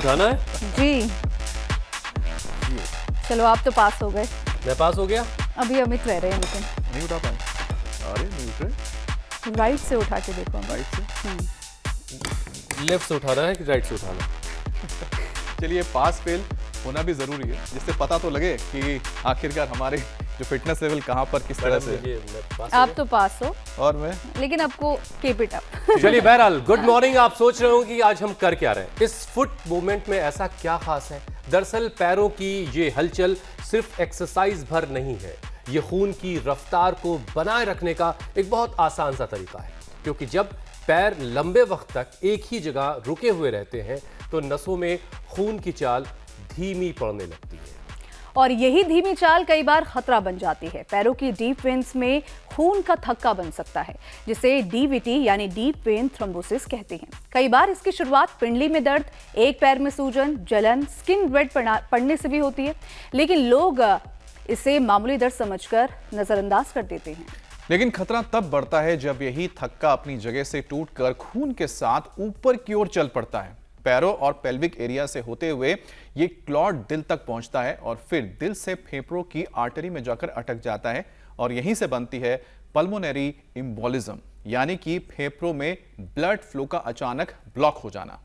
उठाना है जी। चलो आप तो पास हो गए। मैं पास हो गया। अभी अमित रह रहे हैं लेकिन नहीं उठा पाए। अरे नहीं उठ रहे। राइट से उठा के देखो अमित। राइट से लेफ्ट से उठाना है कि राइट से उठाना है? चलिए, पास फेल होना भी जरूरी है, जिससे पता तो लगे कि आखिरकार हमारे जो फिटनेस लेवल कहाँ पर किस तरह से है। मैं पास हो आप गया? तो पास हो और मैं लेकिन आपको कीप इट अप। चलिए बहरहाल गुड मॉर्निंग। आप सोच रहे हो कि आज हम कर क्या रहे हैं। इस फुट मूवमेंट में ऐसा क्या खास है? दरअसल पैरों की ये हलचल सिर्फ एक्सरसाइज भर नहीं है, ये खून की रफ्तार को बनाए रखने का एक बहुत आसान सा तरीका है। क्योंकि जब पैर लंबे वक्त तक एक ही जगह रुके हुए रहते हैं तो नसों में खून की चाल धीमी पड़ने लगती है और यही धीमी चाल कई बार खतरा बन जाती है। पैरों की डीप वेन्स में खून का थक्का बन सकता है, जिसे डीवीटी यानी डीप वेन थ्रोम्बोसिस कहते हैं। कई बार इसकी शुरुआत पिंडली में दर्द, एक पैर में सूजन, जलन, स्किन रेड पड़ने से भी होती है, लेकिन लोग इसे मामूली दर्द समझकर नजरअंदाज कर देते हैं। लेकिन खतरा तब बढ़ता है जब यही थक्का अपनी जगह से टूटकर खून के साथ ऊपर की ओर चल पड़ता है। पैरों और पेल्विक एरिया से होते हुए ये क्लॉट दिल तक पहुंचता है और फिर दिल से फेफड़ों की आर्टरी में जाकर अटक जाता है और यहीं से बनती है पल्मोनरी एम्बोलिज्म, यानी कि फेफड़ों में ब्लड फ्लो का अचानक ब्लॉक हो जाना।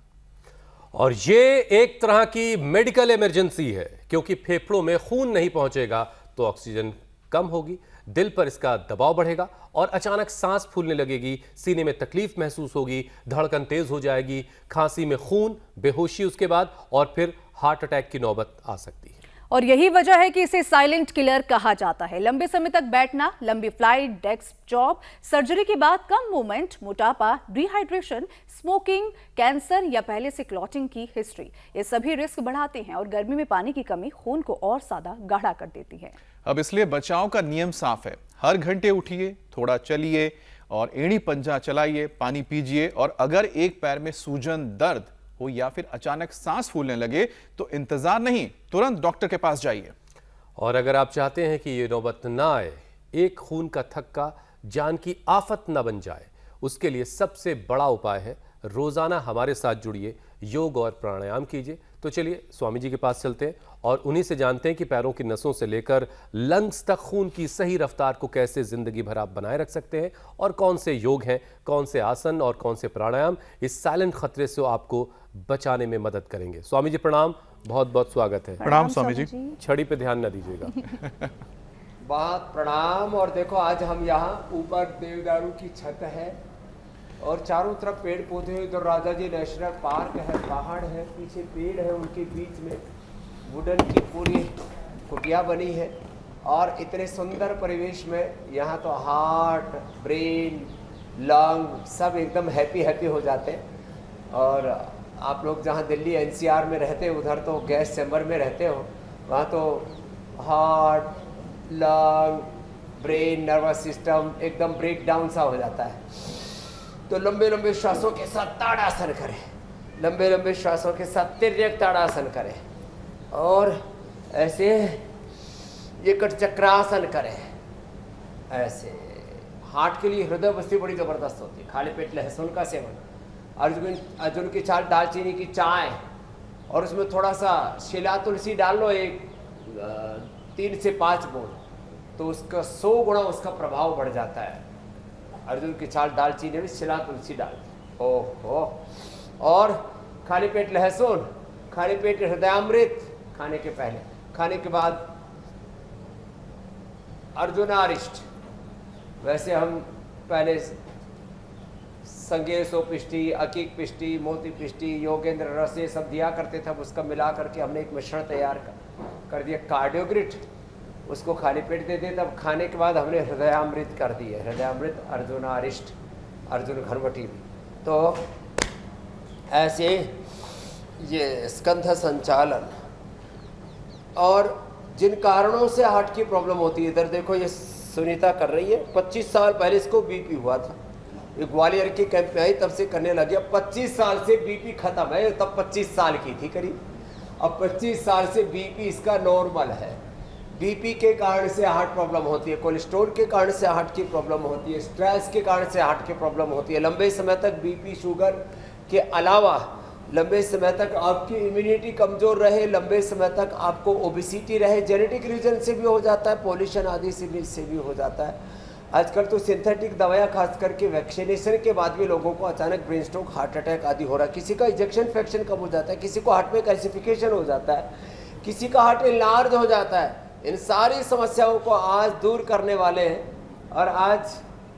और ये एक तरह की मेडिकल इमरजेंसी है, क्योंकि फेफड़ों में खून नहीं पहुंचेगा तो ऑक्सीजन कम होगी, दिल पर इसका दबाव बढ़ेगा और अचानक सांस फूलने लगेगी, सीने में तकलीफ महसूस होगी, धड़कन तेज हो जाएगी, खांसी में खून, बेहोशी उसके बाद और फिर हार्ट अटैक की नौबत आ सकती है। और यही वजह है कि इसे साइलेंट किलर कहा जाता है। लंबे समय तक बैठना, लंबी फ्लाइट, डेस्क जॉब, सर्जरी के बाद कम मूवमेंट, मोटापा, डिहाइड्रेशन, स्मोकिंग, कैंसर या पहले से क्लॉटिंग की हिस्ट्री, ये सभी रिस्क बढ़ाते हैं और गर्मी में पानी की कमी खून को और ज्यादा गाढ़ा कर देती है। अब इसलिए बचाव का नियम साफ है। हर घंटे उठिए, थोड़ा चलिए और एड़ी पंजा चलाइए, पानी पीजिए और अगर एक पैर में सूजन, दर्द हो या फिर अचानक सांस फूलने लगे तो इंतजार नहीं, तुरंत डॉक्टर के पास जाइए। और अगर आप चाहते हैं कि ये नौबत ना आए, एक खून का थक्का जान की आफत ना बन जाए, उसके लिए सबसे बड़ा उपाय है रोजाना हमारे साथ जुड़िए, योग और प्राणायाम कीजिए। तो चलिए स्वामी जी के पास चलते हैं और उन्हीं से जानते हैं कि पैरों की नसों से लेकर लंग्स तक खून की सही रफ्तार को कैसे जिंदगी भर आप बनाए रख सकते हैं और कौन से योग हैं, कौन से आसन और कौन से प्राणायाम इस साइलेंट खतरे से आपको बचाने में मदद करेंगे। स्वामी जी प्रणाम, बहुत बहुत स्वागत है। प्रणाम स्वामी जी। छड़ी पे ध्यान न दीजिएगा। बहुत प्रणाम। और देखो आज हम यहाँ ऊपर देवदारू की छत है और चारों तरफ पेड़ पौधे हैं। इधर राजा जी नेशनल पार्क है, पहाड़ है, पीछे पेड़ है, उनके बीच में वुडन की पूरी कुटिया बनी है और इतने सुंदर परिवेश में यहाँ तो हार्ट, ब्रेन, लंग सब एकदम हैप्पी हो जाते हैं। और आप लोग जहाँ दिल्ली एनसीआर में रहते हो, उधर तो गैस चैम्बर में रहते हो, वहाँ तो heart, lung, brain, nervous system एकदम ब्रेक डाउन सा हो जाता है। तो लंबे लंबे श्वासों के साथ ताड़ासन करें, लंबे लंबे श्वासों के साथ तिर्यक ताड़ासन करें और ऐसे ये कट चक्रासन करें। ऐसे हार्ट के लिए हृदय बस्ती बड़ी ज़बरदस्त होती है। खाली पेट लहसुन का सेवन, अर्जुन की चाल, दालचीनी की चाय और उसमें थोड़ा सा शिला तुलसी डाल लो, एक 3 से 5 बूंद, तो उसका 100 गुना उसका प्रभाव बढ़ जाता है। अर्जुन की छाल, दालचीनी में शिला तुलसी डाल, ओहो। और खाली पेट लहसुन, खाली पेट हृदयामृत खाने के पहले, खाने के बाद अर्जुनारिष्ट। वैसे हम पहले संगे सोपिष्टि, अकीक पिष्टि, मोती पिष्टि, योगेंद्र रस ये सब दिया करते थे। अब उसका मिला करके हमने एक मिश्रण तैयार कर दिया, कार्डियोग्रिट, उसको खाली पेट दे दिए। तब खाने के बाद हमने हृदयामृत कर दिए, हृदयामृत, अर्जुनारिष्ट, अर्जुन घनवटी भी। तो ऐसे ये स्कंध संचालन। और जिन कारणों से हार्ट की प्रॉब्लम होती है, इधर देखो ये सुनीता कर रही है, 25 साल पहले इसको बीपी हुआ था, ये ग्वालियर के कैंप में आई तब से करने लगी। अब 25 साल से बीपी खत्म है, तब 25 साल की थी करीब, अब 25 साल से बीपी इसका नॉर्मल है। बीपी के कारण से हार्ट प्रॉब्लम होती है, कोलेस्ट्रॉल के कारण से हार्ट की प्रॉब्लम होती है, स्ट्रेस के कारण से हार्ट की प्रॉब्लम होती है। लंबे समय तक बीपी, शुगर के अलावा लंबे समय तक आपकी इम्यूनिटी कमज़ोर रहे, लंबे समय तक आपको ओबेसिटी रहे, जेनेटिक रीजन से भी हो जाता है, पॉल्यूशन आदि से भी हो जाता है। आजकल तो सिंथेटिक दवाइयाँ खास करके वैक्सीनेशन के बाद भी लोगों को अचानक ब्रेन स्ट्रोक, हार्ट अटैक आदि हो रहा है। किसी का इजेक्शन फ्रैक्शन कम हो जाता है, किसी को हार्ट में कैल्सिफिकेशन हो जाता है, किसी का हार्ट इनलार्ज हो जाता है। इन सारी समस्याओं को आज दूर करने वाले हैं। और आज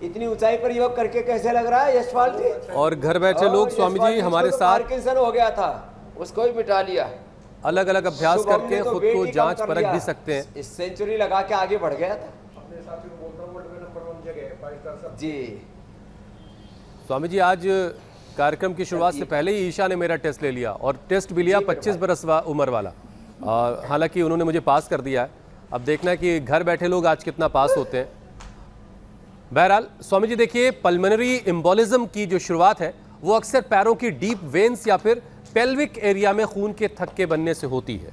इतनी ऊंचाई पर योग करके कैसे लग रहा है यशपाल जी? और घर बैठे लोग स्वामी जी हमारे साथ पार्किंसन हो गया था, उसको ही मिटा लिया। अलग अलग अभ्यास शुभम करके ने तो खुद वेट को ही कम जांच कर परख लिया। भी सकते हैं। इस सेंचुरी लगा के आगे बढ़ गया था जी। स्वामी जी आज कार्यक्रम की शुरुआत से पहले ही ईशा ने मेरा टेस्ट ले लिया और टेस्ट भी लिया 25 बरस उम्र वाला। हालांकि उन्होंने मुझे पास कर दिया है। अब देखना है कि घर बैठे लोग आज कितना पास होते हैं। बहरहाल स्वामी जी देखिए, पल्मोनरी एम्बोलिज्म की जो शुरुआत है वो अक्सर पैरों की डीप वेन्स या फिर पेल्विक एरिया में खून के थक्के बनने से होती है।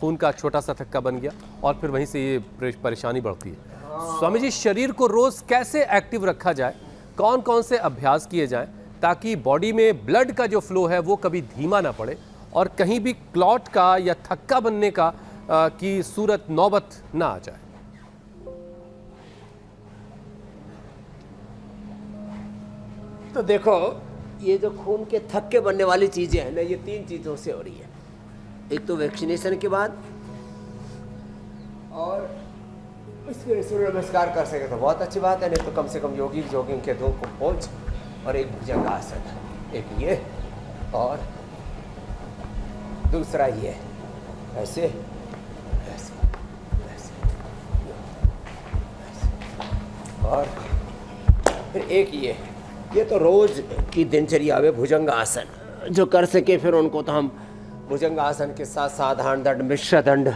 खून का छोटा सा थक्का बन गया और फिर वहीं से ये परेशानी बढ़ती है। स्वामी जी, शरीर को रोज कैसे एक्टिव रखा जाए, कौन कौन से अभ्यास किए जाएं ताकि बॉडी में ब्लड का जो फ्लो है वो कभी धीमा ना पड़े और कहीं भी क्लॉट का या थक्का बनने का की सूरत नौबत ना आ जाए? तो देखो, ये जो खून के थक्के बनने वाली चीजें हैं ना, ये 3 चीजों से हो रही है। एक तो वैक्सीनेशन के बाद, और इसके सूर्य नमस्कार कर सके तो बहुत अच्छी बात है, नहीं तो कम से कम जॉगिंग के 2 को पोंछ और एक भुजंगासन, एक ये और दूसरा ये, ऐसे ऐसे ऐसे, और फिर एक ये तो रोज की दिनचर्या में भुजंगासन जो कर सके, फिर उनको तो हम भुजंगासन के साथ साधारण दंड, मिश्र दंड,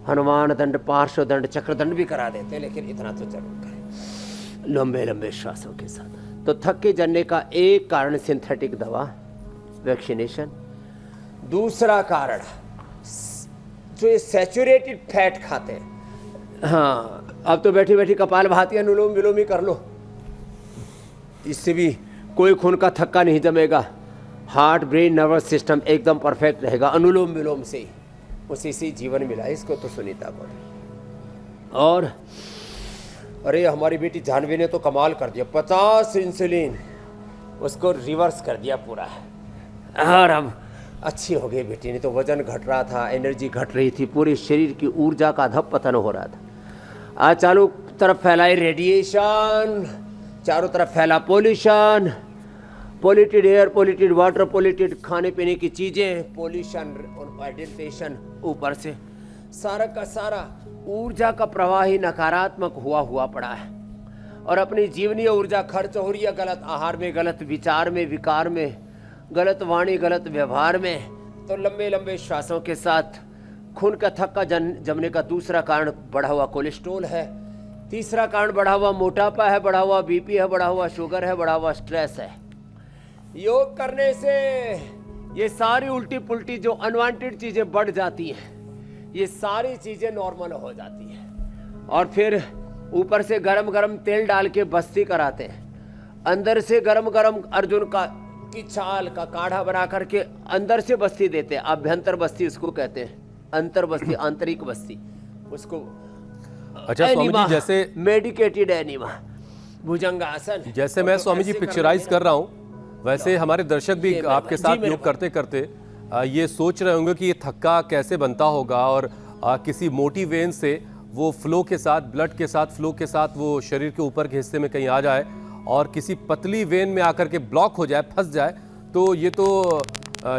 हनुमान दंड, पार्श्व दंड, चक्र दंड भी करा देते हैं, लेकिन इतना तो जरूर करें लंबे लंबे श्वासों के साथ। तो थक्के जलने का एक कारण सिंथेटिक दवा, वैक्सीनेशन। दूसरा कारण जो ये सैचुरेटेड फैट खाते हैं। हाँ, अब तो बैठी बैठी कपालभाति, अनुलोम विलोम ही कर लो, इससे भी कोई खून का थक्का नहीं जमेगा। हार्ट, ब्रेन, नर्वस सिस्टम एकदम परफेक्ट रहेगा अनुलोम विलोम से ही। उसी से जीवन मिला है इसको तो सुनीता को। और अरे हमारी बेटी जानवी ने तो कमाल कर दिया, 50 इंसुलिन उसको रिवर्स कर दिया पूरा। और अब अच्छी हो गई बेटी, ने तो वजन घट रहा था, एनर्जी घट रही थी, पूरे शरीर की ऊर्जा का अधपतन हो रहा था। आज चारों तरफ फैलाई रेडिएशन, चारों तरफ फैला pollution, polluted air, polluted water, polluted खाने पीने की चीज़ें, पोल्यूशन और एडल्ट्रेशन, ऊपर से सारा का सारा ऊर्जा का प्रवाह ही नकारात्मक हुआ पड़ा है। और अपनी जीवनीय ऊर्जा खर्च हो रही है गलत आहार में, गलत विचार में, विकार में, गलत वाणी, गलत व्यवहार में। तो लंबे लंबे श्वासों के साथ खून का थक्का जमने का दूसरा कारण बढ़ा हुआ कोलेस्ट्रॉल है। तीसरा कारण बढ़ा हुआ मोटापा है, बढ़ा हुआ बीपी है, बढ़ा हुआ शुगर है, बढ़ा हुआ स्ट्रेस है। योग करने से ये सारी उल्टी पुल्टी जो अनवांटेड चीजें बढ़ जाती हैं, ये सारी चीजें नॉर्मल हो जाती हैं। और फिर ऊपर से गरम गरम तेल डाल के बस्ती कराते हैं, अंदर से गरम गरम अर्जुन की छाल का काढ़ा बना करके अंदर से बस्ती देते हैं। अभ्यंतर बस्ती उसको कहते हैं, अंतर बस्ती, आंतरिक बस्ती उसको। अच्छा स्वामी जी, जैसे मेडिकेटेड एनिमा, भुजंगासन, जैसे मैं स्वामी जी पिक्चराइज कर रहा हूँ, वैसे हमारे दर्शक भी आपके साथ योग करते करते ये सोच रहे होंगे कि ये थक्का कैसे बनता होगा और किसी मोटी वेन से वो फ्लो के साथ, ब्लड के साथ, फ्लो के साथ वो शरीर के ऊपर के हिस्से में कहीं आ जाए और किसी पतली वेन में आकर के ब्लॉक हो जाए, फंस जाए, तो ये तो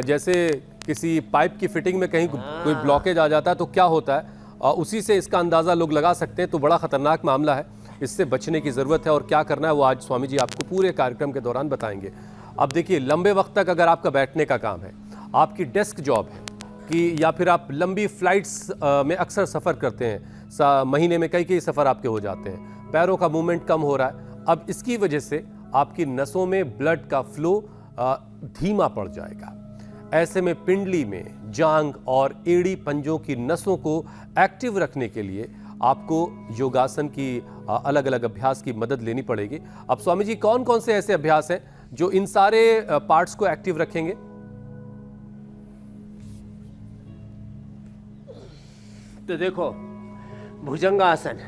जैसे किसी पाइप की फिटिंग में कहीं कोई ब्लॉकेज आ जाता है तो क्या होता है, उसी से इसका अंदाज़ा लोग लगा सकते हैं। तो बड़ा ख़तरनाक मामला है, इससे बचने की ज़रूरत है और क्या करना है वो आज स्वामी जी आपको पूरे कार्यक्रम के दौरान बताएंगे। अब देखिए, लंबे वक्त तक अगर आपका बैठने का काम है, आपकी डेस्क जॉब है कि या फिर आप लंबी फ्लाइट्स में अक्सर सफ़र करते हैं, महीने में कई सफ़र आपके हो जाते हैं, पैरों का मूवमेंट कम हो रहा है, अब इसकी वजह से आपकी नसों में ब्लड का फ्लो धीमा पड़ जाएगा। ऐसे में पिंडली में जांग और एड़ी पंजों की नसों को एक्टिव रखने के लिए आपको योगासन की अलग अलग अभ्यास की मदद लेनी पड़ेगी। अब स्वामी जी, कौन कौन से ऐसे अभ्यास हैं जो इन सारे पार्ट्स को एक्टिव रखेंगे? तो देखो भुजंगासन,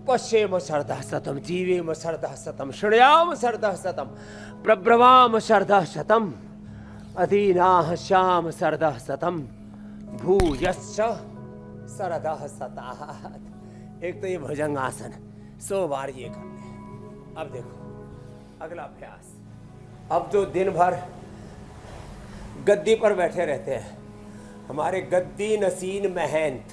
पश्येम शरदः शतम, जीवेम शरदः शतम, शृणुयाम शरदः शतम, प्रब्रवाम शरदः शतम, अधीनाः श्याम शरदः शतम, भूयश्च शरदः शतात्। एक तो ये भुजंगासन 100 बार ये कर ले। अब देखो अगला अभ्यास। अब जो दिन भर गद्दी पर बैठे रहते हैं, हमारे गद्दी नसीन महंत,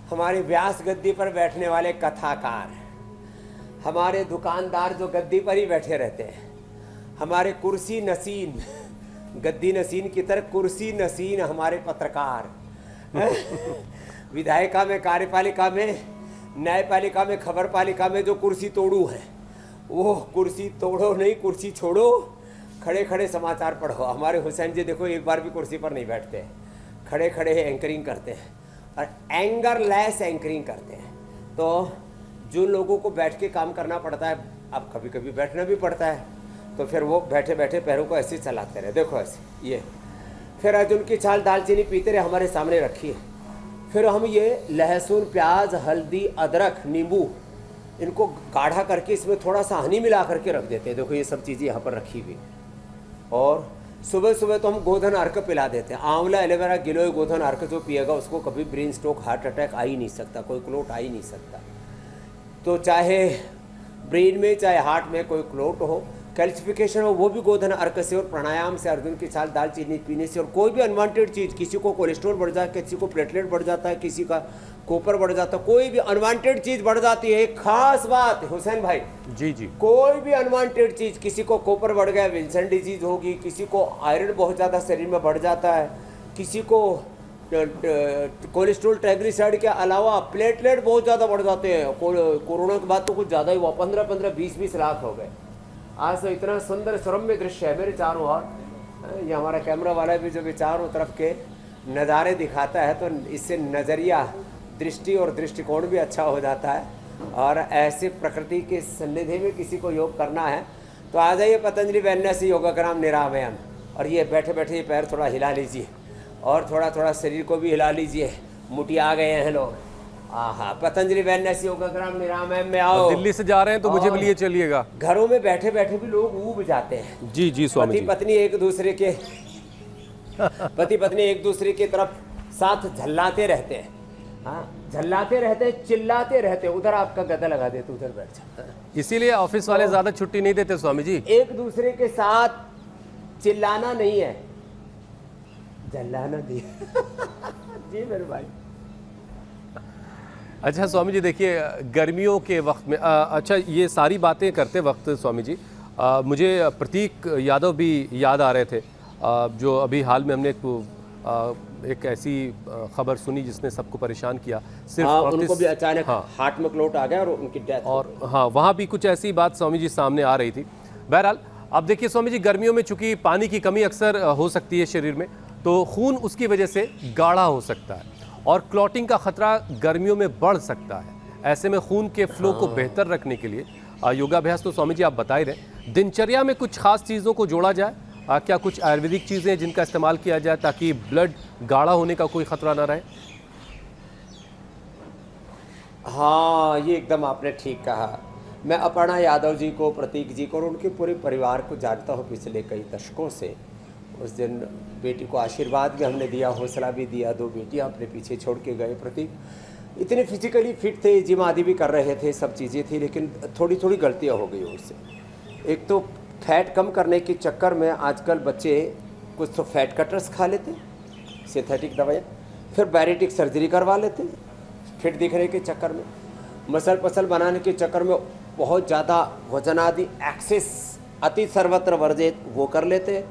हमारे व्यास गद्दी पर बैठने वाले कथाकार, हमारे दुकानदार जो गद्दी पर ही बैठे रहते हैं, हमारे कुर्सी नसीन, गद्दी नसीन की तरह कुर्सी नसीन हमारे पत्रकार, विधायिका में, कार्यपालिका में, न्यायपालिका में, खबर पालिका में जो कुर्सी तोड़ू है, वो कुर्सी तोड़ो नहीं, कुर्सी छोड़ो, खड़े खड़े समाचार पढ़ो। हमारे हुसैन जी देखो एक बार भी कुर्सी पर नहीं बैठते हैं, खड़े खड़े एंकरिंग करते हैं और एंगरलेस एंकरिंग करते हैं। तो जो लोगों को बैठ के काम करना पड़ता है, अब कभी कभी बैठना भी पड़ता है, तो फिर वो बैठे बैठे पैरों को ऐसे चलाते रहे, देखो ऐसे ये। फिर अर्जुन की छाल दालचीनी पीते रहे, हमारे सामने रखी है। फिर हम ये लहसुन, प्याज, हल्दी, अदरक, नींबू, इनको गाढ़ा करके इसमें थोड़ा सा हनी मिला करके रख देते हैं। देखो ये सब चीज़ें यहाँ पर रखी हुई। और सुबह सुबह तो हम गोधन अर्क पिला देते हैं। आंवला, एलोवेरा, गिलोय गोधन अर्क जो पिएगा उसको कभी ब्रेन स्ट्रोक, हार्ट अटैक आ ही नहीं सकता, कोई क्लोट आ ही नहीं सकता। तो चाहे ब्रेन में चाहे हार्ट में कोई क्लोट हो, कैल्सिफिकेशन हो, वो भी गोधन अर्क से और प्राणायाम से, अर्जुन की छाल दालचीनी पीने से। और कोई भी अनवांटेड चीज़, किसी को कोलेस्ट्रॉल बढ़ जाए, किसी को प्लेटलेट बढ़ जाता है, किसी का कॉपर बढ़ जाता है, कोई भी अनवांटेड चीज़ बढ़ जाती है। एक खास बात हुसैन भाई, जी जी, कोई भी अनवांटेड चीज़, किसी को कॉपर बढ़ गया, विल्सन डिजीज होगी, किसी को आयरन बहुत ज़्यादा शरीर में बढ़ जाता है, किसी को कोलेस्ट्रॉल, ट्राइग्लिसराइड के अलावा प्लेटलेट बहुत ज़्यादा बढ़ जाते हैं। कोरोना के बाद तो कुछ ज़्यादा ही हुआ, 15-15, 20-20 लाख हो गए। आज तो इतना सुंदर सुरम्य दृश्य है मेरे चारों ओर। ये हमारा कैमरा वाला भी जो चारों तरफ के नज़ारे दिखाता है, तो इससे नज़रिया, दृष्टि और दृष्टिकोण भी अच्छा हो जाता है। और ऐसे प्रकृति के सन्निधि में किसी को योग करना है तो आ जाइए पतंजलि वेलनेस योगाग्राम निरामयम, और ये बैठे बैठे ये पैर थोड़ा हिला लीजिए और थोड़ा थोड़ा शरीर को भी हिला लीजिए। मुटिया गए हैं लोग। आहा, पतंजलि वेलनेस योगाग्राम निरामयम में आओ। दिल्ली से जा रहे हैं तो मुझे भी लिए चलिएगा। घरों में बैठे बैठे भी लोग ऊब जाते हैं। जी जी स्वामी पति जी। पत्नी एक दूसरे के तरफ साथ झल्लाते रहते हैं। हाँ, झल्लाते रहते हैं, चिल्लाते रहते हैं। उधर आपका गदा लगा देते, उधर बैठ जाता है। इसीलिए ऑफिस वाले ज्यादा छुट्टी नहीं देते स्वामी जी। एक दूसरे के साथ चिल्लाना नहीं है, झल्लाना भी जी मेरे भाई। अच्छा स्वामी जी, देखिए गर्मियों के वक्त में अच्छा ये सारी बातें करते वक्त स्वामी जी मुझे प्रतीक यादव भी याद आ रहे थे, जो अभी हाल में हमने एक ऐसी खबर सुनी जिसने सबको परेशान किया। सिर्फ उनको भी अचानक हार्ट में क्लोट आ गया और उनकी डेथ और हाँ, वहाँ भी कुछ ऐसी बात स्वामी जी सामने आ रही थी। बहरहाल अब देखिए स्वामी जी, गर्मियों में चूंकि पानी की कमी अक्सर हो सकती है शरीर में, तो खून उसकी वजह से गाढ़ा हो सकता है और क्लॉटिंग का खतरा गर्मियों में बढ़ सकता है। ऐसे में खून के फ्लो को बेहतर रखने के लिए योगाभ्यास तो स्वामी जी आप बता ही रहे, दिनचर्या में कुछ खास चीज़ों को जोड़ा जाए। क्या कुछ आयुर्वेदिक चीज़ें हैं जिनका इस्तेमाल किया जाए ताकि ब्लड गाढ़ा होने का कोई खतरा ना रहे? हाँ, ये एकदम आपने ठीक कहा। मैं अपर्णा यादव जी को, प्रतीक जी को और उनके पूरे परिवार को जानता हूँ पिछले कई दशकों से। उस दिन बेटी को आशीर्वाद भी हमने दिया, हौसला भी दिया। 2 बेटियाँ अपने पीछे छोड़ के गए। प्रतीक इतने फिजिकली फिट थे, जिम आदि भी कर रहे थे, सब चीज़ें थी, लेकिन थोड़ी थोड़ी गलतियाँ हो गई उससे। एक तो फैट कम करने के चक्कर में आजकल बच्चे कुछ तो फैट कटर्स खा लेते, सिंथेटिक दवाइयाँ, फिर बैरेटिक सर्जरी करवा लेते फिट दिखने के चक्कर में, मसल पसल बनाने के चक्कर में बहुत ज़्यादा वजन आदि एक्सेस अति सर्वत्र वर्जित वो कर लेते,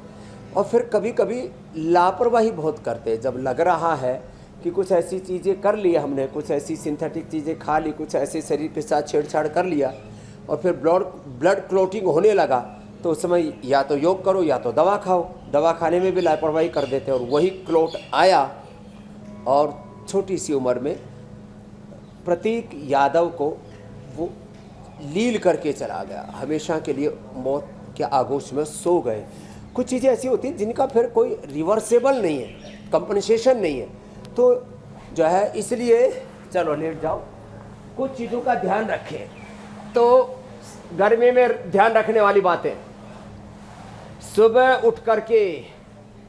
और फिर कभी कभी लापरवाही बहुत करते। जब लग रहा है कि कुछ ऐसी चीज़ें कर ली हमने, कुछ ऐसी सिंथेटिक चीज़ें खा ली, कुछ ऐसे शरीर के साथ छेड़छाड़ कर लिया और फिर ब्लड क्लोटिंग होने लगा, तो उस समय या तो योग करो या तो दवा खाओ। दवा खाने में भी लापरवाही कर देते और वही क्लोट आया और छोटी सी उम्र में प्रतीक यादव को वो लील करके चला गया। हमेशा के लिए मौत के आगोश में सो गए। कुछ चीज़ें ऐसी होती हैं जिनका फिर कोई रिवर्सेबल नहीं है, कंपनसेशन नहीं है। तो जो है, इसलिए चलो लेट जाओ। कुछ चीज़ों का ध्यान रखें। तो गर्मी में ध्यान रखने वाली बातें, सुबह उठ करके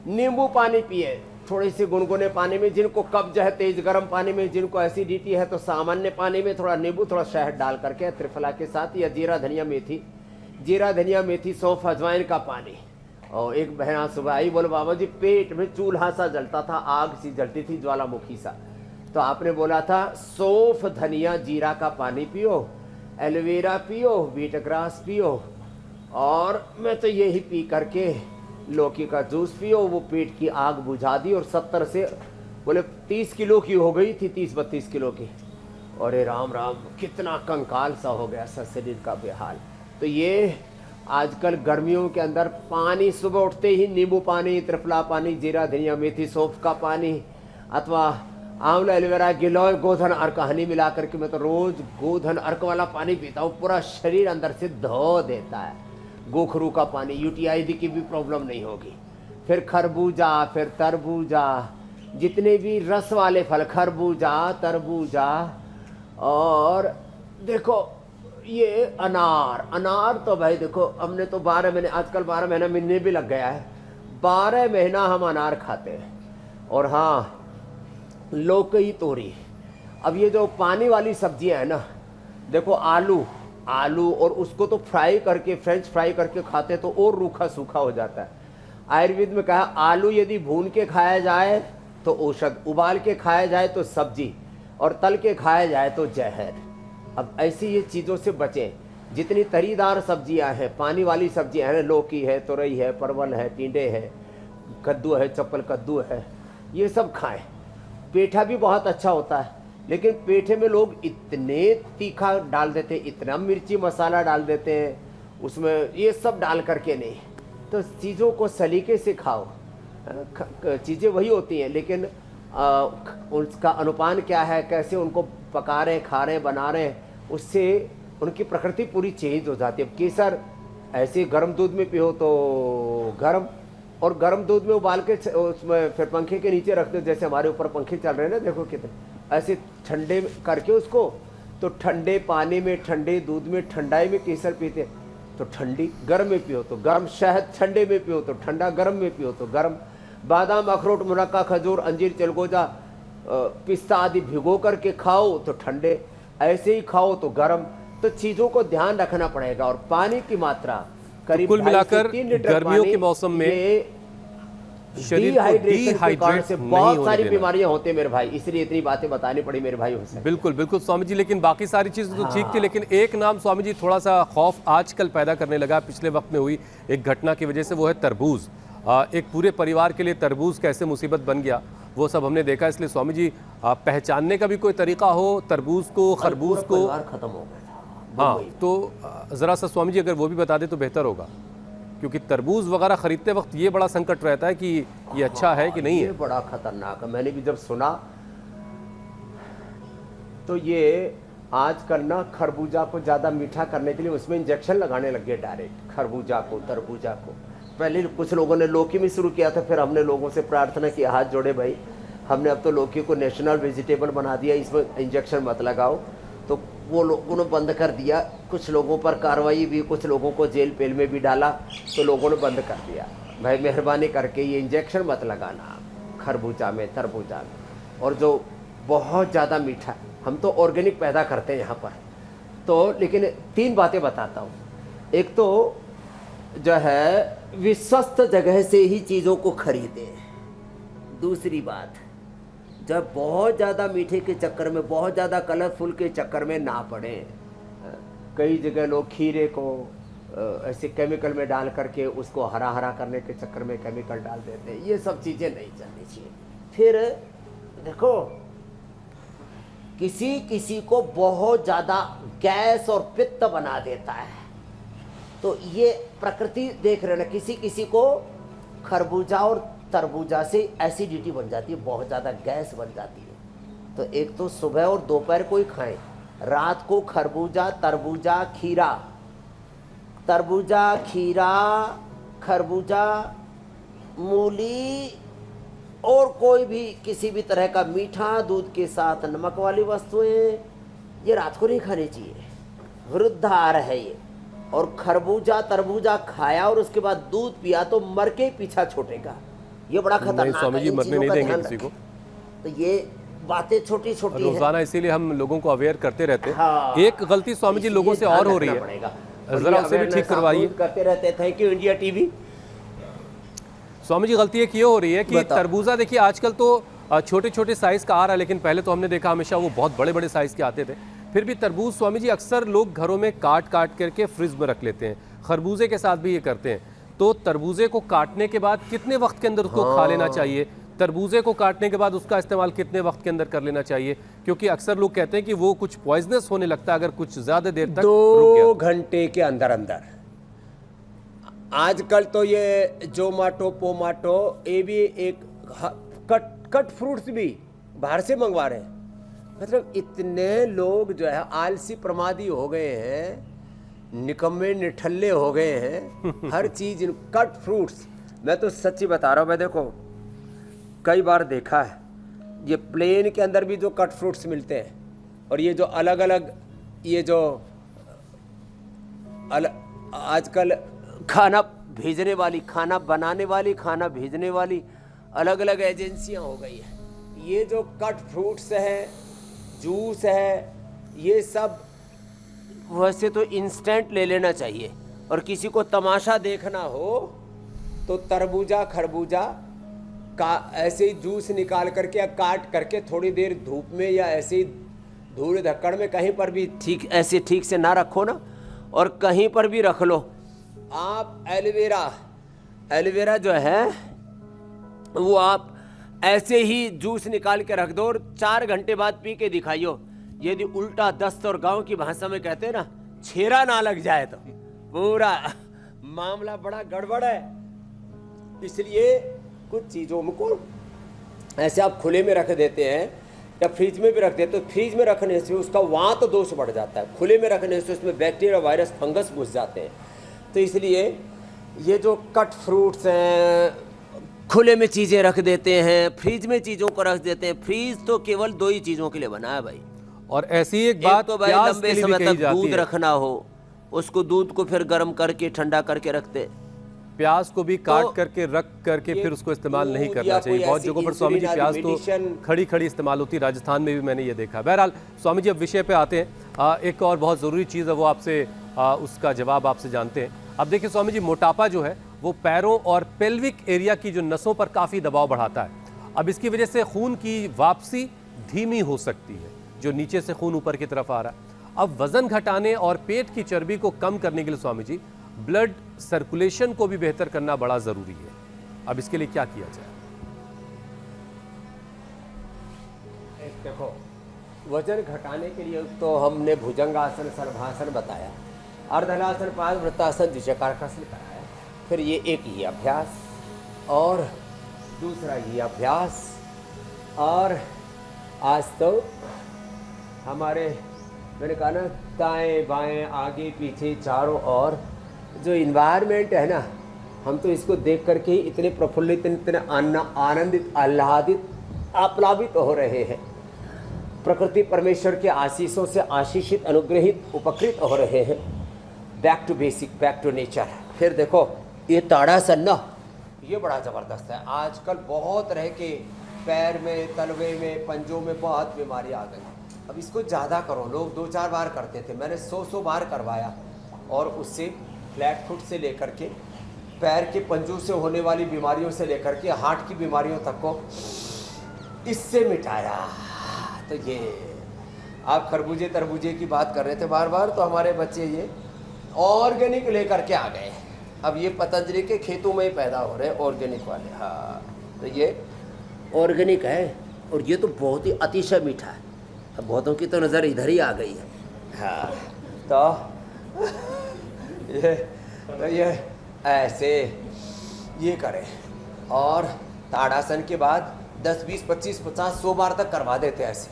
नींबू पानी पिए, थोड़ी सी गुनगुने पानी में। जिनको कब्ज है तेज गर्म पानी में, जिनको एसिडिटी है तो सामान्य पानी में थोड़ा नींबू थोड़ा शहद डाल करके त्रिफला के साथ, या जीरा धनिया मेथी सौंफ अजवाइन का पानी। और एक बहना सुबह आई, बोले बाबा जी पेट में चूल्हा सा जलता था, आग सी जलती थी, ज्वालामुखी सा। तो आपने बोला था सौंफ धनिया जीरा का पानी पियो, एलोवेरा पियो, बीट ग्रास पियो, और मैं तो यही पी करके लौकी का जूस पियो। वो पेट की आग बुझा दी, और 70 से बोले 30 किलो की हो गई थी, 30-32 किलो की। अरे राम राम, कितना कंकाल सा हो गया सा शरीर का बेहाल। तो ये आजकल गर्मियों के अंदर पानी, सुबह उठते ही नींबू पानी, त्रिफला पानी, जीरा धनिया मेथी सौंफ का पानी, अथवा आंवला एलोवेरा गिलोय गोधन अर्क हनी मिला करके, मैं तो रोज गोधन अर्क वाला पानी पीता हूँ, पूरा शरीर अंदर से धो देता है। गोखरू का पानी, यूटीआई की भी प्रॉब्लम नहीं होगी। फिर खरबूजा, फिर तरबूजा, जितने भी रस वाले फल, खरबूजा, तरबूजा, और देखो ये अनार तो भाई देखो, हमने तो 12 महीने, आजकल 12 महीना मिलने भी लग गया है, 12 महीना हम अनार खाते हैं। और हाँ, लौकी तोरी। अब ये जो पानी वाली सब्जियां है ना, देखो आलू और उसको तो फ्राई करके, फ्रेंच फ्राई करके खाते तो और रूखा सूखा हो जाता है। आयुर्वेद में कहा आलू यदि भून के खाया जाए तो औषध, उबाल के खाया जाए तो सब्जी, और तल के खाया जाए तो जहर। अब ऐसी ये चीज़ों से बचें। जितनी तरीदार सब्जियां हैं, पानी वाली सब्जियां हैं, लौकी है, तुरई है, परवल है, टिंडे है, कद्दू है, चप्पल कद्दू है, ये सब खाएं। पेठा भी बहुत अच्छा होता है, लेकिन पेठे में लोग इतने तीखा डाल देते हैं, इतना मिर्ची मसाला डाल देते हैं उसमें, ये सब डाल करके नहीं। तो चीज़ों को सलीके से खाओ। चीज़ें वही होती हैं, लेकिन उसका अनुपान क्या है, कैसे उनको पका रहे, खा रहे, बना रहे, उससे उनकी प्रकृति पूरी चेंज हो जाती है। अब केसर ऐसे गर्म दूध में पियो तो गर्म, और गर्म दूध में उबाल के उसमें फिर पंखे के नीचे रख दो, जैसे हमारे ऊपर पंखे चल रहे हैं ना, देखो कितने, ऐसे ठंडे करके उसको, तो ठंडे पानी में, ठंडे दूध में, ठंडाई में केसर पीते, तो ठंडी, गर्म में पियो तो गर्म, शहद ठंडे में पियो तो ठंडा, गर्म में पियो तो गर्म। बादाम, अखरोट, मुनक्का, खजूर, अंजीर, चिलगोजा, पिस्ता आदि भिगो करके खाओ तो ठंडे, ऐसे ही खाओ तो गर्म। तो चीज़ों को ध्यान रखना पड़ेगा। और पानी की मात्रा करीब कुल मिलाकर 2.5 से 3 लीटर गर्मियों पानी, के मौसम में ये शरीर को डिहाइड्रेशन से नहीं बहुत होने सारी देना। बीमारियां होती है मेरे भाई, इसलिए इतनी बातें बतानी पड़ी मेरे भाई हुसैन। बिल्कुल बिल्कुल स्वामी जी, लेकिन बाकी सारी चीज़ें तो ठीक थी, लेकिन एक नाम स्वामी जी थोड़ा सा खौफ आजकल पैदा करने लगा पिछले वक्त में हुई एक घटना की वजह से, वो है तरबूज। एक पूरे परिवार के लिए तरबूज कैसे मुसीबत बन गया वो सब हमने देखा। इसलिए स्वामी जी पहचानने का भी कोई तरीका हो तरबूज को, खरबूज को। खत्म हो गया था। हाँ, तो ज़रा सा स्वामी जी अगर वो भी बता दे तो बेहतर होगा, क्योंकि तरबूज वगैरह खरीदते वक्त ये बड़ा संकट रहता है कि ये अच्छा है कि नहीं है। ये बड़ा खतरनाक है। मैंने भी जब सुना तो ये आजकल ना खरबूजा को ज़्यादा मीठा करने के लिए उसमें इंजेक्शन लगाने लग गए डायरेक्ट, खरबूजा को, तरबूजा को। पहले कुछ लोगों ने लौकी में शुरू किया था, फिर हमने लोगों से प्रार्थना की, हाथ जोड़े भाई, हमने अब तो लौकी को नेशनल वेजिटेबल बना दिया, इसमें इंजेक्शन मत लगाओ। तो वो लोगों ने बंद कर दिया। कुछ लोगों पर कार्रवाई भी, कुछ लोगों को जेल पेल में भी डाला, तो लोगों ने बंद कर दिया। भाई मेहरबानी करके ये इंजेक्शन मत लगाना खरबूजा में, तरबूजा में। और जो बहुत ज़्यादा मीठा, हम तो ऑर्गेनिक पैदा करते हैं यहाँ पर, तो लेकिन 3 बातें बताता हूँ। एक तो जो है विश्वस्त जगह से ही चीज़ों को खरीदें। दूसरी बात, जब बहुत ज़्यादा मीठे के चक्कर में, बहुत ज़्यादा कलरफुल के चक्कर में ना पड़े। कई जगह लोग खीरे को ऐसे केमिकल में डाल करके उसको हरा हरा करने के चक्कर में केमिकल डाल देते हैं। ये सब चीज़ें नहीं चलनी चाहिए। फिर देखो, किसी को बहुत ज़्यादा गैस और पित्त बना देता है, तो ये प्रकृति देख रहे ना, किसी को खरबूजा और तरबूजा से एसिडिटी बन जाती है, बहुत ज़्यादा गैस बन जाती है। तो एक तो सुबह और दोपहर को ही खाएं, रात को खरबूजा, तरबूजा, खीरा, तरबूजा, खीरा, खरबूजा, मूली और कोई भी किसी भी तरह का मीठा, दूध के साथ नमक वाली वस्तुएं, ये रात को नहीं खानी चाहिए, विरुद्ध आहार है ये। और खरबूजा तरबूजा खाया और उसके बाद दूध पिया तो मर के पीछा छूटेगा, ये बड़ा नहीं खतरनाक स्वामी है। जी, इन मरने चीजों नहीं का देंगे ध्यान किसी को। रखें। तो ये बातें छोटी छोटी है। रोजाना इसीलिए हम लोगों को अवेयर करते रहते हैं। हाँ, एक गलती स्वामी जी लोगों से और हो रही है, जरा उसे भी ठीक करवाइए। करते रहते। Thank you India TV. Swami ji गलती एक ये हो रही है कि बताओ। तरबूजा देखिए आजकल तो छोटे छोटे साइज का आ रहा है, लेकिन पहले तो हमने देखा हमेशा वो बहुत बड़े बड़े साइज के आते थे। फिर भी तरबूज स्वामी जी अक्सर लोग घरों में काट काट करके फ्रिज में रख लेते हैं, खरबूजे के साथ भी ये करते हैं। तो तरबूजे को काटने के बाद कितने वक्त के अंदर उसको खा लेना चाहिए? तरबूजे को काटने के बाद उसका इस्तेमाल कितने वक्त के अंदर कर लेना चाहिए? क्योंकि अक्सर लोग कहते हैं कि वो कुछ पॉइजनस होने लगता है अगर कुछ ज्यादा देर तक रुक गया। 2 घंटे के अंदर अंदर। आजकल तो ये जोमाटो पोमाटो ये भी एक कट फ्रूट्स भी बाहर से मंगवा रहे हैं। मतलब इतने लोग जो है आलसी प्रमादी हो गए हैं, निकम्मे निठल्ले हो गए हैं। हर चीज कट फ्रूट्स, मैं तो सच्ची बता रहा हूँ। मैं देखो कई बार देखा है, ये प्लेन के अंदर भी जो कट फ्रूट्स मिलते हैं और ये जो अलग अलग ये जो आजकल खाना भेजने वाली, खाना बनाने वाली, खाना भेजने वाली अलग अलग एजेंसियां हो गई है। ये जो कट फ्रूट्स है, जूस है, ये सब वैसे तो इंस्टेंट ले लेना चाहिए। और किसी को तमाशा देखना हो तो तरबूजा खरबूजा का ऐसे ही जूस निकाल करके या काट करके थोड़ी देर धूप में या ऐसे ही धूल धक्कड़ में कहीं पर भी ठीक ऐसे ठीक से ना रखो ना, और कहीं पर भी रख लो आप। एलोवेरा जो है वो आप ऐसे ही जूस निकाल के रख दो और 4 घंटे बाद पी के दिखाइयो। यदि उल्टा दस्त और गांव की भाषा में कहते हैं ना, छेरा ना लग जाए तो पूरा मामला बड़ा गड़बड़ है। इसलिए कुछ चीज़ों को ऐसे आप खुले में रख देते हैं या फ्रिज में भी रख देते, तो फ्रिज में रखने से उसका वहाँ तो दोष बढ़ जाता है, खुले में रखने से उसमें बैक्टीरिया वायरस फंगस घुस जाते हैं। तो इसलिए ये जो कट फ्रूट्स हैं, खुले में चीज़ें रख देते हैं, फ्रिज में चीज़ों को रख देते हैं। फ्रिज तो केवल 2 ही चीज़ों के लिए बना है भाई। और ऐसी एक बात तो भाई प्याज लंबे के लिए भी समय कही तक जाती दूध है। रखना हो, उसको दूध को फिर गर्म करके ठंडा करके रखते। प्याज को भी काट करके रख करके ये फिर उसको इस्तेमाल नहीं दूध करना या चाहिए। कोई बहुत ऐसी जगहों पर स्वामी जी इंसुलिन प्याज आदि तो मेडिसिन- खड़ी खड़ी इस्तेमाल होती है, राजस्थान में भी मैंने ये देखा। बहरहाल स्वामी जी अब विषय पे आते हैं। एक और बहुत ज़रूरी चीज़ है, वो आपसे उसका जवाब आपसे जानते हैं। अब देखिए स्वामी जी, मोटापा जो है वो पैरों और पेल्विक एरिया की जो नसों पर काफ़ी दबाव बढ़ाता है। अब इसकी वजह से खून की वापसी धीमी हो सकती है, जो नीचे से खून ऊपर की तरफ आ रहा है। अब वजन घटाने और पेट की चर्बी को कम करने के लिए स्वामी जी ब्लड सर्कुलेशन को भी बेहतर करना बड़ा ज़रूरी है। अब इसके लिए क्या किया जाए? देखो, वजन घटाने के लिए तो हमने भुजंगासन, सर्वासन बताया, अर्धनासन, पादवृत्तासन, द्विचक्रासन कराया। फिर ये एक ही अभ्यास और दूसरा ही अभ्यास। और आज तो हमारे, मैंने कहा ना, दाएं बाएं आगे पीछे चारों ओर जो इन्वायरमेंट है ना, हम तो इसको देख करके ही इतने प्रफुल्लित, इतने आनंदित, आह्लादित, आप्लावित हो रहे हैं। प्रकृति परमेश्वर के आशीषों से आशीषित, अनुग्रहित, उपकृत हो रहे हैं। Back to basic, back to nature. फिर देखो ये ताड़ासन ना, ये बड़ा ज़बरदस्त है। आजकल बहुत तरह के पैर में, तलवे में, पंजों में बहुत बीमारी आ गई। अब इसको ज़्यादा करो। लोग 2-4 बार करते थे, मैंने 100 बार करवाया और उससे फ्लैट फुट से लेकर के पैर के पंजों से होने वाली बीमारियों से लेकर के हार्ट की बीमारियों तक को इससे मिटाया। तो ये आप खरबूजे तरबूजे की बात कर रहे थे बार बार, तो हमारे बच्चे ये ऑर्गेनिक लेकर के आ गए। अब ये पतंजलि के खेतों में ही पैदा हो रहे हैं ऑर्गेनिक वाले। हाँ, तो ये ऑर्गेनिक है और ये तो बहुत ही अतिशय मीठा है। अब बहुतों की तो नज़र इधर ही आ गई है। हाँ, तो ये ऐसे ये करें और ताड़ासन के बाद 10, 20, 25, 50, 100 बार तक करवा देते ऐसे।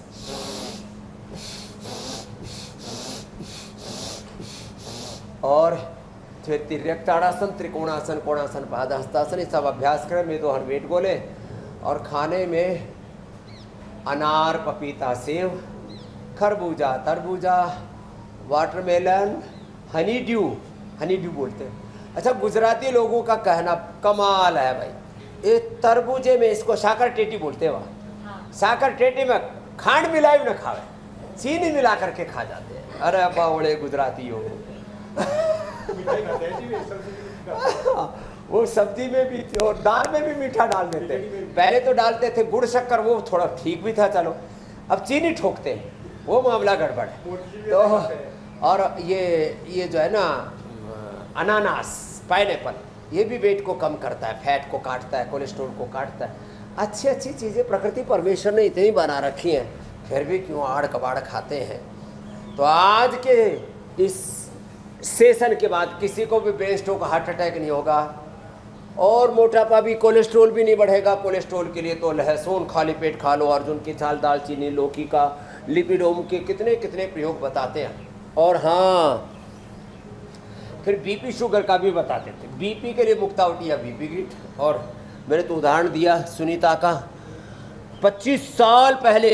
और फिर तिर्यक ताड़ासन, त्रिकोणासन, कोणासन, पादहस्तासन, ये सब अभ्यास करें। मैं तो हर वेट गोले और खाने में अनार, पपीता, सेब, खरबूजा, तरबूजा, वाटरमेलन, हनी ड्यू बोलते हैं। अच्छा, गुजराती लोगों का कहना कमाल है भाई, ये तरबूजे में इसको साकर टेटी बोलते हैं वहाँ। साकर टेटी में खांड मिलाई न खावे, चीनी मिला करके खा जाते हैं। अरे बावड़े गुजराती हो। वो सब्जी में भी और दाल में भी मीठा डाल देते हैं। पहले तो डालते थे गुड़ शक्कर, वो थोड़ा ठीक भी था, चलो। अब चीनी ठोकते हैं, वो मामला गड़बड़ है। तो और ये जो है ना अनानास, पाइनएप्पल, ये भी वेट को कम करता है, फैट को काटता है, कोलेस्ट्रॉल को काटता है। अच्छी अच्छी चीज़ें प्रकृति परमेश्वर ने इतनी बना रखी हैं, फिर भी क्यों आड़ कबाड़ खाते हैं। तो आज के इस सेशन के बाद किसी को भी ब्रेन स्ट्रोक, हार्ट अटैक नहीं होगा और मोटापा भी, कोलेस्ट्रॉल भी नहीं बढ़ेगा। कोलेस्ट्रॉल के लिए तो लहसुन खाली पेट खा लो, अर्जुन की छाल, दालचीनी, लौकी का, लिपिडोम के कितने कितने प्रयोग बताते हैं। और हाँ, फिर बीपी शुगर का भी बताते थे। बीपी के लिए मुक्तावटी या बीपी ग्रिट। और मैंने तो उदाहरण दिया सुनीता का, 25 साल पहले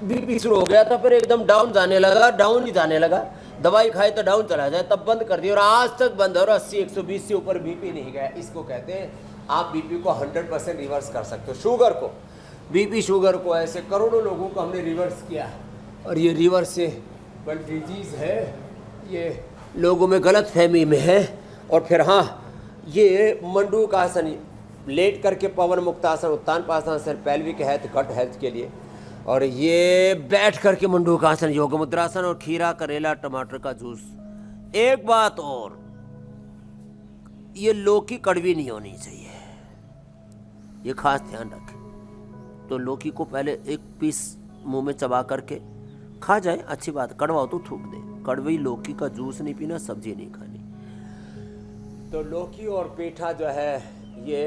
बीपी शुरू हो गया था, फिर एकदम डाउन ही जाने लगा। दवाई खाए तो डाउन चला जाए, तब बंद कर दिया और आज तक बंद है। और 80-120 से ऊपर बीपी नहीं गया। इसको कहते हैं आप बीपी को 100% रिवर्स कर सकते हो। शुगर को, बीपी शुगर को, ऐसे करोड़ों लोगों को हमने रिवर्स किया। और ये रिवर्सेबल डिजीज है, ये लोगों में गलत फहमी में है। और फिर हाँ, ये मंडूकासन, लेट करके pawanmuktasana, uttanpadasana, pelvic health, gut health के लिए। और ये बैठ करके मंडूकासन, योग मुद्रासन, और खीरा, करेला, टमाटर का जूस। एक बात और, ये लौकी कड़वी नहीं होनी चाहिए, ये खास ध्यान रखें। तो लौकी को पहले एक पीस मुंह में चबा करके खा जाए, अच्छी बात। कड़वा हो तो थूक दे। कड़वी लौकी का जूस नहीं पीना, सब्जी नहीं खानी। तो लौकी और पेठा जो है ये,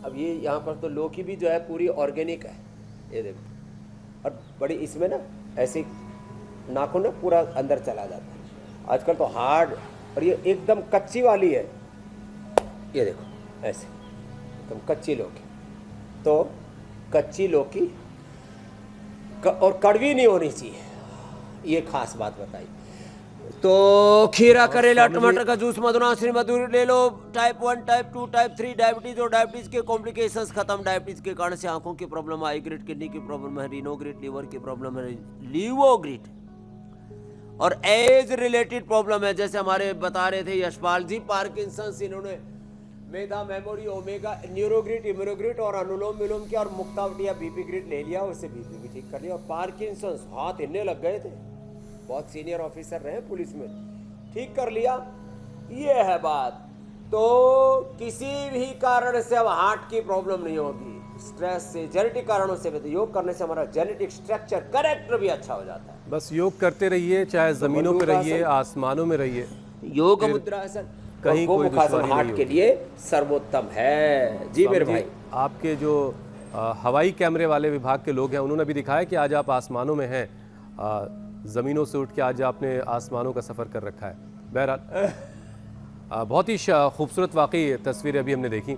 अब ये यहाँ पर तो लौकी भी जो है पूरी ऑर्गेनिक है, ये देखो। और बड़ी इसमें ना ऐसे नाखून ना पूरा अंदर चला जाता है। आजकल तो हार्ड, और ये एकदम कच्ची वाली है, ये देखो ऐसे एकदम कच्ची लौकी। तो कच्ची लौकी और कड़वी नहीं होनी चाहिए, ये खास बात बताई। तो खीरा, करेला, टमाटर का जूस, मधुनाशनी मधुर ले लो। टाइप 1, टाइप 2, टाइप 3 डायबिटीज और डायबिटीज के कॉम्प्लिकेशंस खत्म। डायबिटीज के कारण से आंखों की प्रॉब्लम, आई ग्रिड, किडनी की प्रॉब्लम है, रीनोग्रिड, लीवर की प्रॉब्लम है, लीवोग्रिड, और एज रिलेटेड प्रॉब्लम है। जैसे हमारे बता रहे थे यशपाल जी, पार्किंसंस, इन्होंने मेधा, मेमोरी, ओमेगा, न्यूरोग्रिड, इम्यूनोग्रिड और अनुलोम विलोम किया और मुक्तावटी या बीपी ग्रिड ले लिया, उससे बीपी भी ठीक कर लिया। और पार्किंसंस, हाथ हिलने लग गए थे, बहुत सीनियर ऑफिसर रहे पुलिस में, ठीक कर लिया। ये है बात। तो किसी भी कारण से अब हार्ट की प्रॉब्लम नहीं होगी, स्ट्रेस से, जेनेटिक कारणों से। तो योग करने से हमारा जेनेटिक स्ट्रक्चर, कैरेक्टर भी अच्छा हो जाता है। बस योग करते रहिए, चाहे जमीनों पे रहिए, आसमानों में रहिए। योग मुद्रासन कहीं कोई दुश्वारी हार्ट नहीं के लिए सर्वोत्तम है। जी मेरे भाई, आपके जो हवाई कैमरे वाले विभाग के लोग हैं, उन्होंने भी दिखाया कि आज आप आसमानों में हैं। ज़मीनों से उठ के आज आपने आसमानों का सफ़र कर रखा है। बहरहाल बहुत ही खूबसूरत वाकई तस्वीरें अभी हमने देखी।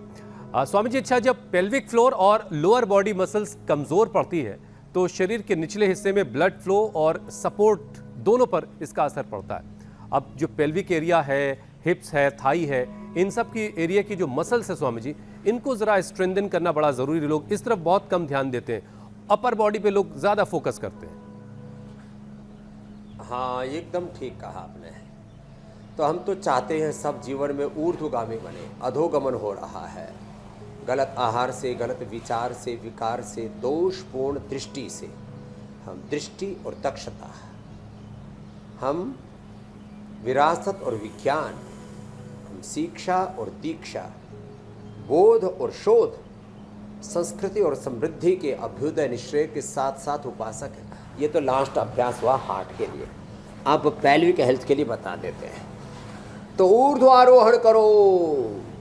स्वामी जी, अच्छा, जब पेल्विक फ्लोर और लोअर बॉडी मसल्स कमज़ोर पड़ती है तो शरीर के निचले हिस्से में ब्लड फ्लो और सपोर्ट दोनों पर इसका असर पड़ता है। अब जो पेल्विक एरिया है, हिप्स है, थाई है, इन सब की एरिया की जो मसल्स है स्वामी जी, इनको ज़रा स्ट्रेंथन करना बड़ा ज़रूरी। लोग इस तरफ बहुत कम ध्यान देते हैं, अपर बॉडी पे लोग ज़्यादा फोकस करते हैं। हाँ, एकदम ठीक कहा आपने। तो हम तो चाहते हैं सब जीवन में ऊर्ध्वगामी बने, अधोगमन हो रहा है। गलत आहार से, गलत विचार से, विकार से, दोषपूर्ण दृष्टि से। हम दृष्टि और दक्षता, हम विरासत और विज्ञान, हम शिक्षा और दीक्षा, बोध और शोध, संस्कृति और समृद्धि के अभ्युदय निश्चय के साथ साथ उपासक है। ये तो लास्ट अभ्यास हुआ हार्ट के लिए। अब पेल्विक हेल्थ के लिए बता देते हैं। तो ऊर्ध्वारोहण करो,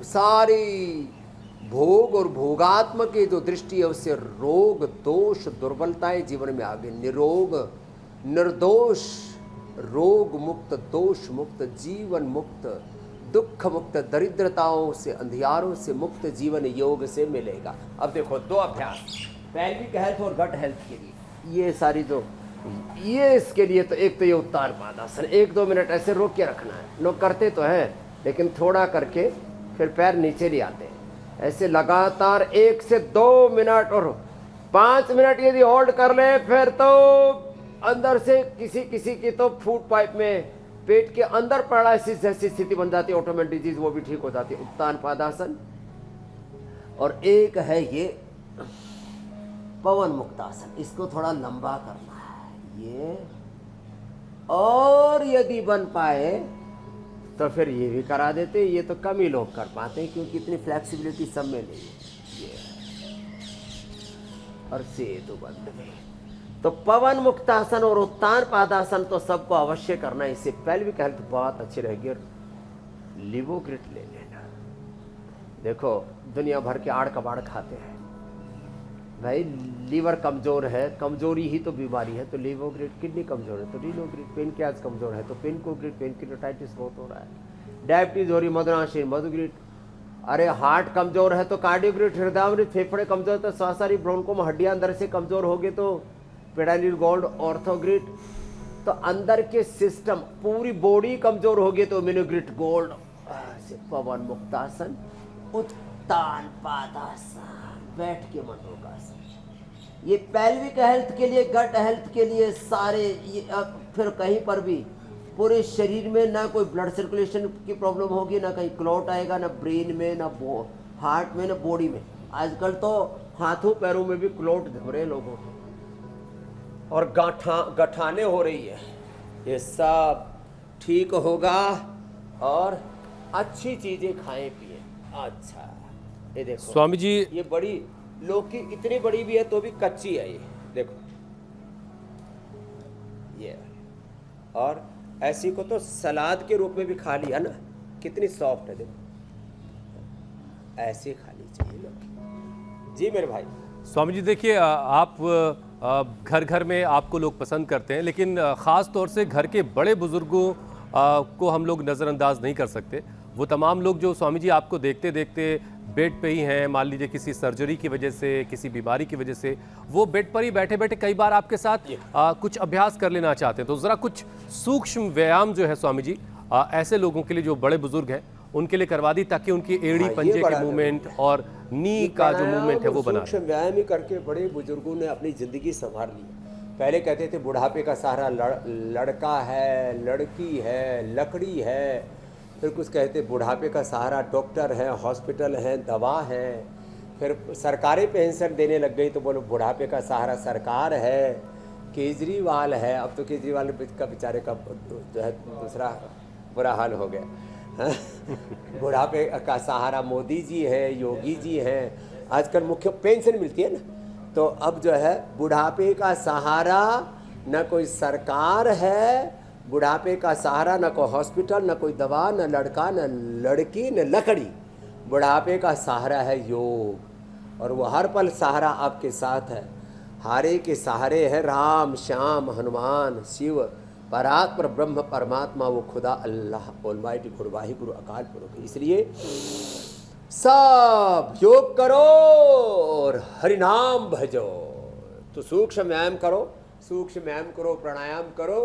सारी भोग और भोगात्मक की जो दृष्टि है उससे रोग, दोष, दुर्बलताएं जीवन में आगे। निरोग, निर्दोष, रोग मुक्त, दोष मुक्त, जीवन मुक्त, दुख मुक्त, दरिद्रताओं से, अंधियारों से मुक्त जीवन योग से मिलेगा। अब देखो 2 अभ्यास, पैल्विक हेल्थ और गट हेल्थ के लिए। ये सारी जो ये इसके लिए तो एक तो ये उत्तान पादासन 1-2 मिनट ऐसे रोक के रखना है। लोग करते तो हैं लेकिन थोड़ा करके फिर पैर नीचे ले आते हैं। ऐसे लगातार 1 से 2 मिनट और 5 मिनट यदि होल्ड कर ले फिर तो अंदर से किसी की तो फूड पाइप में पेट के अंदर पैरालिसिस जैसी स्थिति बन जाती है, ऑटोमेटिक डिजीज वो भी ठीक हो जाती है। उत्तान पादासन। और एक है ये पवन मुक्तासन, इसको थोड़ा लंबा करना है ये, और यदि बन पाए तो फिर ये भी करा देते। ये तो कम ही लोग कर पाते हैं क्योंकि इतनी फ्लेक्सिबिलिटी सब में नहीं है ये। और सेतु बंद में तो पवन मुक्तासन और उत्तान पादासन तो सबको अवश्य करना है। इससे पेल्विक हेल्थ बहुत अच्छी रहेगी। और लिवोग्रिट ले लेना। देखो दुनिया भर के आड़ कबाड़ खाते हैं भाई, लीवर कमजोर है, कमजोरी ही तो बीमारी है, तो लिवोग्रिट। किडनी कमजोर है तो रीनोग्रिट, पेनक्रियाज कमजोर है तो पेनकोग्रिट, पेनक्रियाटाइटिस बहुत हो रहा है, डायबिटीज हो रही मधुनाशी मधुग्रिट, अरे हार्ट कमजोर है तो कार्डियोग्रिट, हृदयामृत, फेफड़े कमजोर तो श्वासारी ब्रोंकोम, हड्डियां अंदर से कमजोर हो गए तो पेडाइलिन गोल्ड, ऑर्थोग्रिट, तो अंदर के सिस्टम पूरी बॉडी कमजोर हो गई तो इम्यूनोग्रिट गोल्ड। पवन मुक्तासन, उत्तान पादासन, बैठ के मंडूकासन। ये पेल्विक हेल्थ के लिए, गट हेल्थ के लिए सारे ये। फिर कहीं पर भी पूरे शरीर में ना कोई ब्लड सर्कुलेशन की प्रॉब्लम होगी, ना कहीं क्लॉट आएगा, ना ब्रेन में, ना हार्ट में, ना बॉडी में। आजकल तो हाथों पैरों में भी क्लॉट हो रहे लोगों को और गठाने हो रही है। ये सब ठीक होगा और अच्छी चीजें खाएं पिए। अच्छा ये देखो स्वामी जी, ये बड़ी लौकी इतनी बड़ी भी है तो भी कच्ची है ये देखो ये। और ऐसी को तो सलाद के रूप में भी खा लिया ना, कितनी सॉफ्ट है देखो, ऐसे खानी चाहिए लौकी। जी मेरे भाई। स्वामी जी देखिए, आप घर घर में आपको लोग पसंद करते हैं, लेकिन ख़ास तौर से घर के बड़े बुजुर्गों को हम लोग नज़रअंदाज नहीं कर सकते। वो तमाम लोग जो स्वामी जी आपको देखते देखते बेड पे ही हैं, मान लीजिए किसी सर्जरी की वजह से, किसी बीमारी की वजह से, वो बेड पर ही बैठे बैठे कई बार आपके साथ कुछ अभ्यास कर लेना चाहते हैं। तो ज़रा कुछ सूक्ष्म व्यायाम जो है स्वामी जी ऐसे लोगों के लिए जो बड़े बुजुर्ग हैं उनके लिए करवा दी, ताकि उनकी एड़ी पंजे के मूवमेंट और नी का जो मूवमेंट है वो बना। सूक्ष्म व्यायाम ही करके बड़े बुजुर्गों ने अपनी जिंदगी संभाल ली। पहले कहते थे बुढ़ापे का सहारा लड़का है, लड़की है, लकड़ी है। फिर कुछ कहते बुढ़ापे का सहारा डॉक्टर है, हॉस्पिटल है, दवा है। फिर सरकारी पेंशन देने लग गई तो बोलो बुढ़ापे का सहारा सरकार है, केजरीवाल है। अब तो केजरीवाल का बेचारे का जो है दूसरा बुरा हाल हो गया। बुढ़ापे का सहारा मोदी जी है, योगी जी हैं। आजकल मुख्य पेंशन मिलती है ना, तो अब जो है बुढ़ापे का सहारा न कोई सरकार है, बुढ़ापे का सहारा न कोई हॉस्पिटल, न कोई दवा, न लड़का, न लड़की, न लकड़ी। बुढ़ापे का सहारा है योग, और वो हर पल सहारा आपके साथ है। हारे के सहारे हैं राम, श्याम, हनुमान, शिव, परात्पर ब्रह्म परमात्मा, वो खुदा अल्लाह ऑलमाइटी, गुरुवाही गुरु अकाल पुरख। इसलिए सब योग करो और हरि नाम भजो। तो सूक्ष्म व्यायाम करो, सूक्ष्म व्यायाम करो, प्राणायाम करो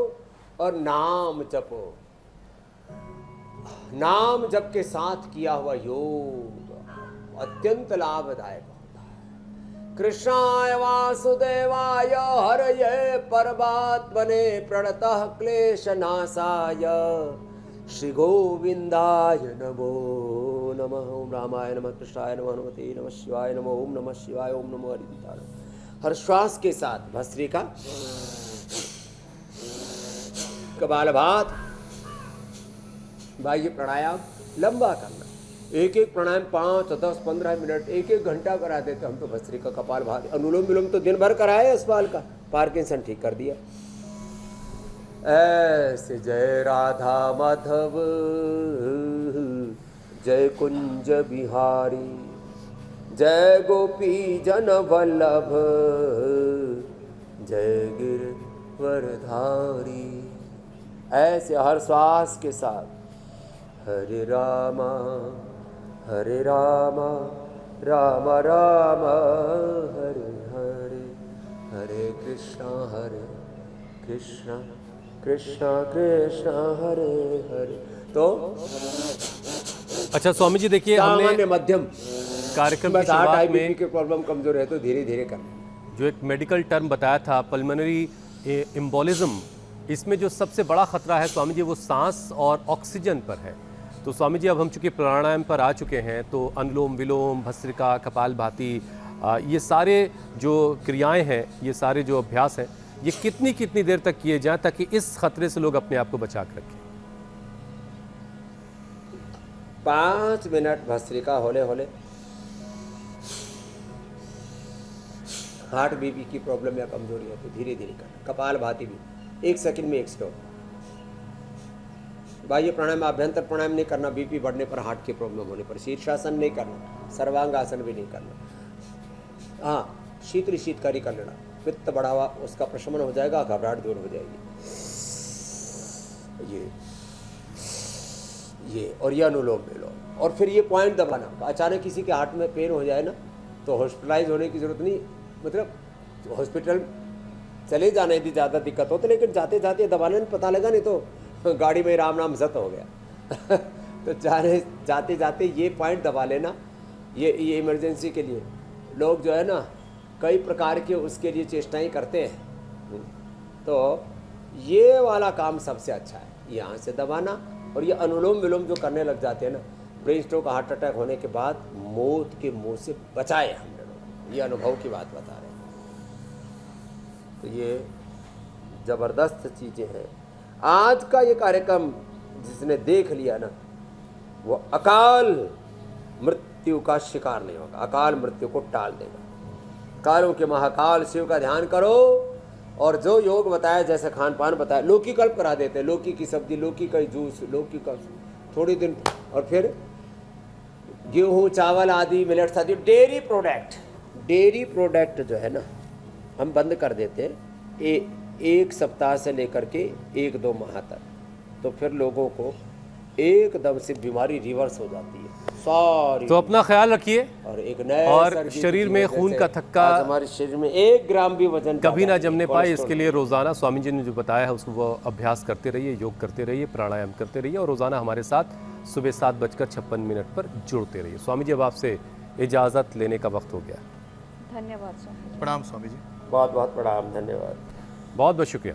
और नाम जपो। नाम जप के साथ किया हुआ योग अत्यंत लाभदायक होता है। कृष्णाय वासुदेवाय हरये परमात्मने प्रणतः क्लेशनाशाय श्री गोविंदाय नमो नमः। ओम रामाय नमः, कृष्णाय नमः, हनुमते नमः, शिवाय नमः, ओम नमः शिवाय, ओम नमो हरिद्राय। हर श्वास के साथ भस्त्रिका, कपालभाति, बाह्य प्राणायाम लंबा करना। एक एक प्राणायाम 5, 10, 15 मिनट, 1-1 घंटा करा देते हम तो। भस्त्रिका, कपालभाति, अनुलोम विलोम तो दिन भर कराए अस्पाल का, पार्किंसन ठीक कर दिया। ऐसे जय राधा माधव, जय कुंज बिहारी, जय गोपी जन वल्लभ, जय गिरवरधारी। ऐसे हर श्वास के साथ हरे रामा राम राम हरे हरे, हरे कृष्णा कृष्णा कृष्णा हरे हरे। तो अच्छा स्वामी जी, देखिए हमने सामान्य मध्यम कार्यक्रम की बस हार्ट शुरुआत IBP में की प्रॉब्लम कमजोर है तो धीरे धीरे करना। जो एक मेडिकल टर्म बताया था पल्मोनरी एम्बोलिज्म, इसमें जो सबसे बड़ा खतरा है स्वामी जी वो सांस और ऑक्सीजन पर है। तो स्वामी जी अब हम चूंकि प्राणायाम पर आ चुके हैं तो अनुलोम विलोम, भस्त्रिका, कपालभाति, ये सारे जो क्रियाएं हैं, ये सारे जो अभ्यास हैं, ये कितनी कितनी देर तक किए जाएं ताकि इस खतरे से लोग अपने आप को बचा कर रखें? 5 मिनट भस्त्रिका होले होले। हार्ट बीपी की प्रॉब्लम या कमजोरी है तो धीरे धीरे करना। कपाल भाती भी 1 सेकंड में 1 स्टॉप। बाह्य प्राणायाम, आभ्यंतर प्राणायाम नहीं करना बीपी बढ़ने पर, हार्ट की प्रॉब्लम होने पर। शीर्षासन नहीं करना, सर्वांग आसन भी नहीं करना। हाँ, शीतकारी कर लेना, पित्त बढ़ा हुआ उसका प्रशमन हो जाएगा, घबराहट दूर हो जाएगी। ये और ये अनुलोम विलोम, और फिर ये पॉइंट दबाना। अचानक किसी के हार्ट में पेन हो जाए ना तो हॉस्पिटलाइज होने की जरूरत नहीं, मतलब हॉस्पिटल चले जाने यदि ज़्यादा दिक्कत हो तो, लेकिन जाते जाते दबाने में पता लगा नहीं तो गाड़ी में राम नाम सत हो गया तो जाते जाते ये पॉइंट दबा लेना। ये इमरजेंसी के लिए लोग जो है ना कई प्रकार के उसके लिए चेष्टाएं करते हैं, तो ये वाला काम सबसे अच्छा है, यहाँ से दबाना। और ये अनुलोम विलोम जो करने लग जाते हैं ना, ब्रेन स्ट्रोक, हार्ट अटैक होने के बाद मौत के मुंह से बचाए हम लोग, ये अनुभव की बात बता रहे हैं। तो ये ज़बरदस्त चीज़ें हैं। आज का ये कार्यक्रम जिसने देख लिया ना, वो अकाल मृत्यु का शिकार नहीं होगा, अकाल मृत्यु को टाल देगा। कालों के महाकाल शिव का ध्यान करो, और जो योग बताया, जैसे खान पान बताया, लौकी कल्प करा देते हैं, लौकी की सब्जी, लौकी का जूस, लौकी का थोड़ी दिन, और फिर गेहूँ, चावल आदि, मिलेट्स आदि, डेयरी प्रोडक्ट जो है ना हम बंद कर देते हैं 1 सप्ताह से लेकर के 1-2 माह तक, तो फिर लोगों को एकदम से बीमारी रिवर्स हो जाती है सारी। तो अपना ख्याल रखिए, और एक नए और शरीर में खून का थक्का हमारे शरीर में 1 ग्राम भी वजन कभी ना जमने पाए, इसके लिए रोज़ाना स्वामी जी ने जो बताया है उसको वो अभ्यास करते रहिए, योग करते रहिए, प्राणायाम करते रहिए, और रोज़ाना हमारे साथ सुबह 7:56 पर जुड़ते रहिए। स्वामी जी अब आपसे इजाज़त लेने का वक्त हो गया। धन्यवाद स्वामी। प्रणाम स्वामी जी। बहुत बहुत प्रणाम, धन्यवाद। बहुत बहुत शुक्रिया।